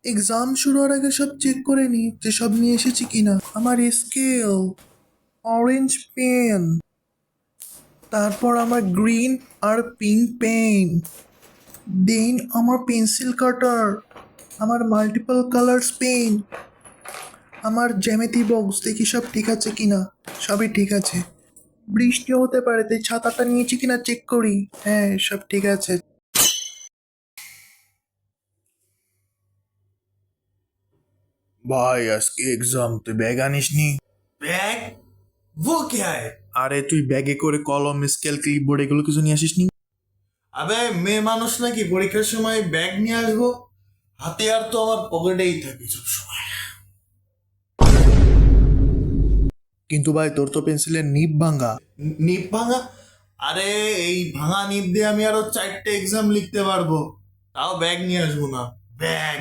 Exam শুরু হওয়ার আগে সব চেক করে নি যে সব নিয়ে এসেছি কিনা। আমার স্কেল, অরেঞ্জ পেন, তারপর আমার গ্রিন আর পিঙ্ক পেন, দেন আমার পেন্সিল কাটার, আমার মাল্টিপল কালার্স পেন, আমার জ্যামিতি বক্স, দেখি সব ঠিক আছে কিনা। সবই ঠিক আছে। বৃষ্টি হতে পারে তাই ছাতাটা নিয়েছি কিনা চেক করি। হ্যাঁ, সব ঠিক আছে। ভাই আজকে এক্সাম, তুই ব্যাগ আনিসনি? बैग? वो क्या है? আরে তুই ব্যাগে করে কলম, স্কেল, ক্লিপবোর্ড এগুলো কিছু নিয়ে আসিসনি? আবে মেয়ে মানুষ নাকি পরীক্ষার সময় ব্যাগ নিয়ে আসবো? হাতে আর তো আমার পকেটেই থাকে সব সময়। কিন্তু ভাই তোর তো পেন্সিলের নিব ভাঙা। নিপ ভাঙা? আরে এই ভাঙা নিপ দিয়ে আমি আরো 4টে এক্সাম লিখতে পারবো, তাও ব্যাগ নিয়ে আসবো না। ব্যাগ